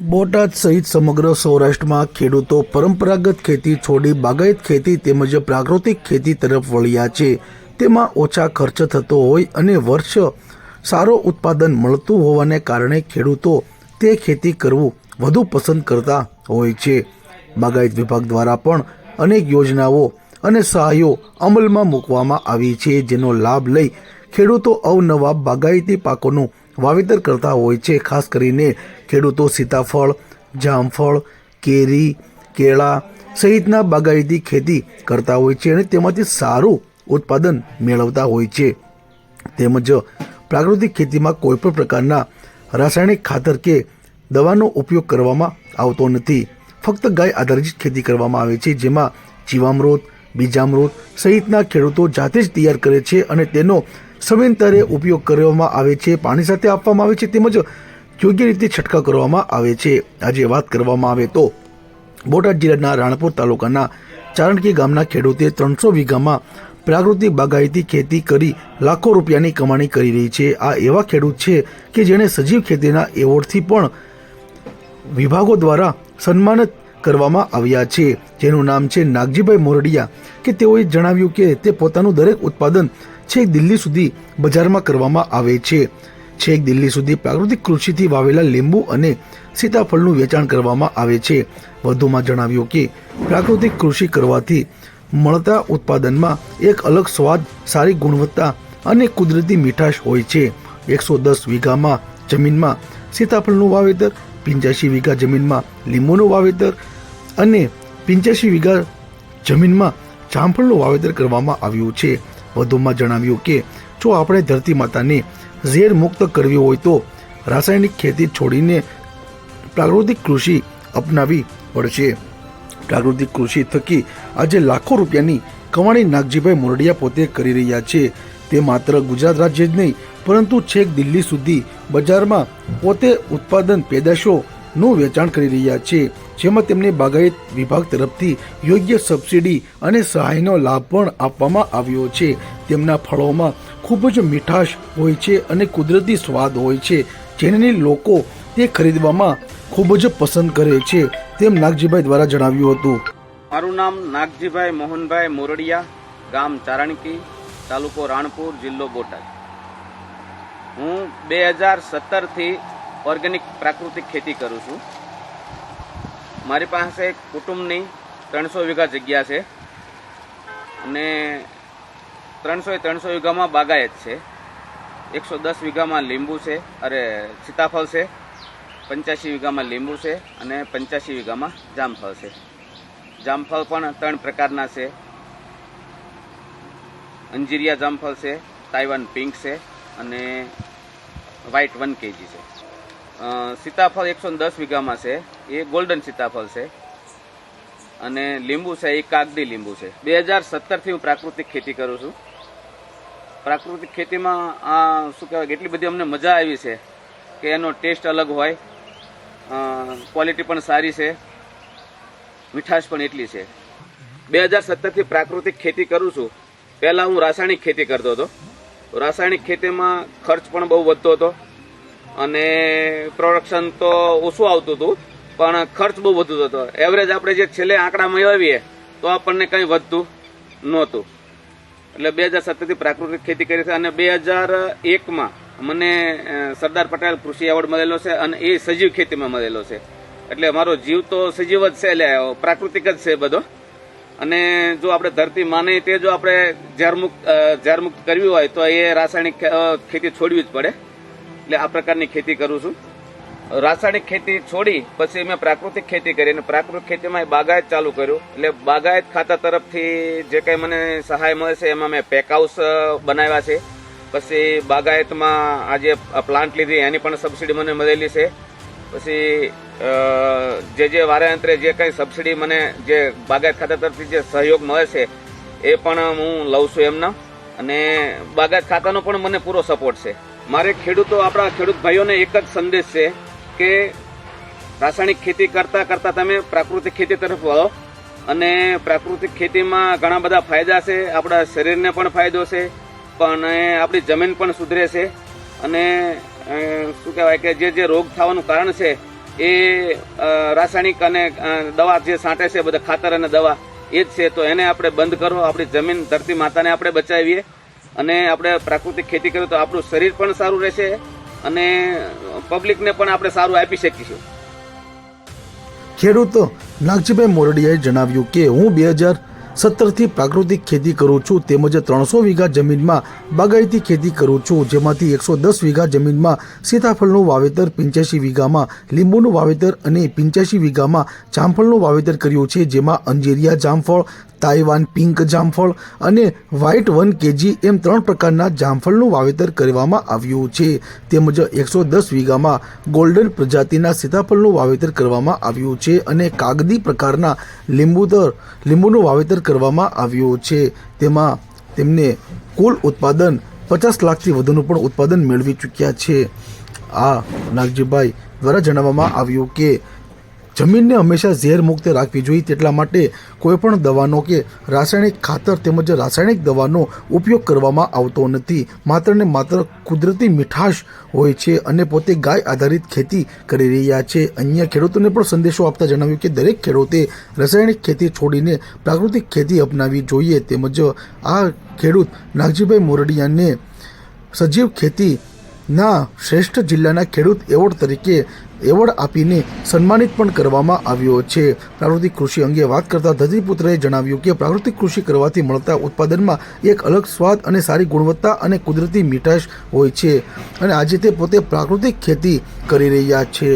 બોટાદ સહિત સમગ્ર સૌરાષ્ટ્રમાં ખેડૂતો પરંપરાગત ખેતી છોડી બાગાયત ખેતી તેમજ પ્રાકૃતિક ખેતી તરફ વળ્યા છે। તેમાં ઓછા ખર્ચ થતો હોય અને વર્ષ સારો ઉત્પાદન મળતું હોવાને કારણે ખેડૂતો તે ખેતી કરવું વધુ પસંદ કરતા હોય છે। બાગાયત વિભાગ દ્વારા પણ અનેક યોજનાઓ અને સહાયો અમલમાં મૂકવામાં આવી છે, જેનો લાભ લઈ ખેડૂતો અવનવા બાગાયતી પાકોનું વાવેતર કરતા હોય છે। ખાસ કરીને ખેડૂતો સીતાફળ, જામફળ, કેરી, કેળા સહિતના બાગાયતી ખેતી કરતા હોય છે અને તેમાંથી સારું ઉત્પાદન મેળવતા હોય છે। તેમજ પ્રાકૃતિક ખેતીમાં કોઈપણ પ્રકારના રાસાયણિક ખાતર કે દવાનો ઉપયોગ કરવામાં આવતો નથી। ફક્ત ગાય આધારિત ખેતી કરવામાં આવે છે, જેમાં જીવામૃત, બીજામૃત સહિતના ખેડૂતો જાતે જ તૈયાર કરે છે અને તેનો સમયાંતરે ઉપયોગ કરવામાં આવે છે, પાણી સાથે આપવામાં આવે છે તેમજ યોગ્ય રીતે છંટકાવ કરવામાં આવે છે। આજે વાત કરવામાં આવે તો બોટાદ જિલ્લાના રાણપુર તાલુકાના ચારણકી ગામના ખેડૂતે 300 વીઘામાં પ્રાકૃતિક બાગાયતી ખેતી કરી લાખો રૂપિયાની કમાણી કરી રહી છે। આ એવા ખેડૂત છે કે જેણે સજીવ ખેતીના એવોર્ડથી પણ વિભાગો દ્વારા સન્માનિત કરવામાં આવ્યા છે, જેનું નામ છે નાગજીભાઈ મોરડિયા, કે તેઓએ જણાવ્યું કે તે પોતાનું દરેક ઉત્પાદન છેક દિલ્હી સુધી બજારમાં કરવામાં આવે છે। છેક દિલ્હી સુધી પ્રાકૃતિક કૃષિથી વાવેલા લીંબુ અને સીતાફળનું વેચાણ કરવામાં આવે છે। વધુમાં જણાવ્યું કે પ્રાકૃતિક કૃષિ કરવાથી મળતા ઉત્પાદનમાં એક અલગ સ્વાદ, સારી ગુણવત્તા અને કુદરતી મીઠાશ હોય છે। 110 વીઘામાં જમીનમાં સીતાફળનું વાવેતર, 85 વીઘા જમીનમાં લીંબુનું વાવેતર અને 85 વીઘા જમીનમાં જામફળનું વાવેતર કરવામાં આવ્યું છે। વધુમાં જણાવ્યું કે જો આપણે ધરતી માતાને ઝેર મુક્ત કરવી હોય તો રાસાયણિક ખેતી છોડીને પ્રાકૃતિક કૃષિ અપનાવી પડશે। પ્રાકૃતિક કૃષિ થકી આજે લાખો રૂપિયાની કમાણી નાગજીભાઈ મોરડિયા પોતે કરી રહ્યા છે। તે માત્ર ગુજરાત રાજ્ય જ નહીં પરંતુ છેક દિલ્હી સુધી બજારમાં પોતે ઉત્પાદન પેદાશોનું વેચાણ કરી રહ્યા છે, જેમાં તેમને બાગાયત વિભાગ તરફથી યોગ્ય સબસિડી અને સહાયનો લાભ પણ આપવામાં આવ્યો છે। તેમના ફળોમાં ખૂબ જ મીઠાશ હોય છે અને કુદરતી સ્વાદ હોય છે, જેને લોકો તે ખરીદવામાં ખૂબ જ પસંદ કરે છે, તેમ નાગજીભાઈ દ્વારા જણાવ્યું હતું। મારું નામ નાગજીભાઈ મોહનભાઈ મોરડિયા, ગામ ચારણકી, તાલુકો રાણપુર, જિલ્લો બોટાદ। હું 2017થી ઓર્ગેનિક પ્રાકૃતિક ખેતી કરું છું। મારી પાસે કુટુંબની 300 વીઘા જગ્યા છે અને 300 વીઘામાં બાગાયત છે। 110 વીઘામાં લીંબુ છે, સીતાફળ છે, 85 વીઘામાં લીંબુ છે અને 85 વીઘામાં જામફળ છે। જામફળ પણ 3 પ્રકારના છે, અંજીરિયા જામફળ છે, તાઇવાન પિંક છે અને વ્હાઇટ 1 kg છે। સીતાફળ 110 વીઘામાં છે, એ ગોલ્ડન સીતાફળ છે અને લીંબુ છે એ કાગડી લીંબુ છે। 2017થી હું પ્રાકૃતિક ખેતી કરું છું। પ્રાકૃતિક ખેતીમાં શું કહેવાય, એટલી બધી અમને મજા આવી છે કે એનો ટેસ્ટ અલગ હોય, ક્વોલિટી પણ સારી છે, મીઠાશ પણ એટલી છે। 2017થી પ્રાકૃતિક ખેતી કરું છું। પહેલાં હું રાસાયણિક ખેતી કરતો હતો। રાસાયણિક ખેતીમાં ખર્ચ પણ બહુ વધતો હતો અને પ્રોડક્શન તો ઓછું આવતું હતું, પણ ખર્ચ બહુ વધતો હતો। એવરેજ આપણે જે છેલ્લે આંકડા મેળવીએ તો આપણને કંઈ વધતું નહોતું। એટલે 2017થી પ્રાકૃતિક ખેતી કરી છે અને 2001માં મને સરદાર પટેલ કૃષિ એવોર્ડ મળેલો છે અને એ સજીવ ખેતીમાં મળેલો છે। એટલે મારો જીવ તો સજીવ જ છે, એટલે પ્રાકૃતિક જ છે બધો। અને જો આપણે ધરતી માને તે જો આપણે ઝેરમુક્ત કરવી હોય તો એ રાસાયણિક ખેતી છોડવી જ પડે। એટલે આ પ્રકારની ખેતી કરું છું। રાસાયણિક ખેતી છોડી પછી મેં પ્રાકૃતિક ખેતી કરી અને પ્રાકૃતિક ખેતીમાં બાગાયત ચાલુ કર્યું। એટલે બાગાયત ખાતા તરફથી જે કંઈ મને સહાય મળે છે એમાં મેં પેક હાઉસ બનાવ્યા છે। પછી બાગાયતમાં આજે પ્લાન્ટ લીધી એની પણ સબસિડી મને મળેલી છે। પછી જે વારાંતરે જે કંઈ સબસિડી મને જે બાગાયત ખાતા તરફથી જે સહયોગ મળે છે એ પણ હું લઉં છું એમના, અને બાગાયત ખાતાનો પણ મને પૂરો સપોર્ટ છે। મારે આપણા ખેડૂત ભાઈઓને એક જ સંદેશ છે કે રાસાયણિક ખેતી કરતા તમે પ્રાકૃતિક ખેતી તરફ વળો અને પ્રાકૃતિક ખેતીમાં ઘણા બધા ફાયદા છે। આપણા શરીરને પણ ફાયદો છે, પણ આપણી જમીન પણ સુધરે છે અને શું કહેવાય કે જે રોગ થવાનું કારણ છે એ રાસાયણિક અને દવા જે છાંટે છે બધા ખાતર અને દવા એ જ છે. તો એને આપણે બંધ કરો, આપણી જમીન ધરતી માતાને આપણે બચાવીએ અને આપણે પ્રાકૃતિક ખેતી કરીએ તો આપણું શરીર પણ સારું રહેશે અને પબ્લિકને પણ આપણે સારું આપી શકીશું. ખેડૂત નાગજીભાઈ મોરડિયાએ જણાવ્યું કે હું 2017થી પ્રાકૃતિક ખેતી કરું છું, તેમજ 300 વીઘા જમીનમાં બાગાયતી ખેતી કરું છું, જેમાંથી 110 વીઘા જમીનમાં સીતાફળનું વાવેતર, 85 વીઘામાં લીંબુનું વાવેતર અને 85 વીઘામાં જામફળનું વાવેતર કર્યું છે, જેમાં અંજીરિયા જામફળ, તાઇવાન પિંક જામફળ અને વ્હાઇટ 1 kg એમ 3 પ્રકારના જામફળનું વાવેતર કરવામાં આવ્યું છે. તેમજ 110 વીઘામાં ગોલ્ડન પ્રજાતિના સીતાફળનું વાવેતર કરવામાં આવ્યું છે અને કાગદી પ્રકારના લીંબુનું વાવેતર કરવામાં આવ્યું છે. તેમાં તેમને કુલ ઉત્પાદન 50 લાખથી વધુનું પણ ઉત્પાદન મેળવી ચૂક્યા છે. આ નાગજીભાઈ દ્વારા જણાવવામાં આવ્યું કે જમીનને હંમેશા ઝેર મુક્ત રાખવી જોઈએ, તેટલા માટે કોઈપણ દવાનો કે રાસાયણિક ખાતર તેમજ રાસાયણિક દવાનો ઉપયોગ કરવામાં આવતો નથી. માત્ર ને માત્ર કુદરતી મીઠાશ હોય છે અને પોતે ગાય આધારિત ખેતી કરી રહ્યા છે. અન્ય ખેડૂતોને પણ સંદેશો આપતા જણાવ્યું કે દરેક ખેડૂતે રાસાયણિક ખેતી છોડીને પ્રાકૃતિક ખેતી અપનાવવી જોઈએ. તેમજ આ ખેડૂત નાગજીભાઈ મોરડિયાને સજીવ ખેતીના શ્રેષ્ઠ જિલ્લાના ખેડૂત એવોર્ડ તરીકે એવોર્ડ આપીને સન્માનિત પણ કરવામાં આવ્યો છે. પ્રાકૃતિક કૃષિ અંગે વાત કરતા ધરતીપુત્રએ જણાવ્યું કે પ્રાકૃતિક કૃષિ કરવાથી મળતા ઉત્પાદનમાં એક અલગ સ્વાદ અને સારી ગુણવત્તા અને કુદરતી મીઠાશ હોય છે અને આજે તે પોતે પ્રાકૃતિક ખેતી કરી રહ્યા છે.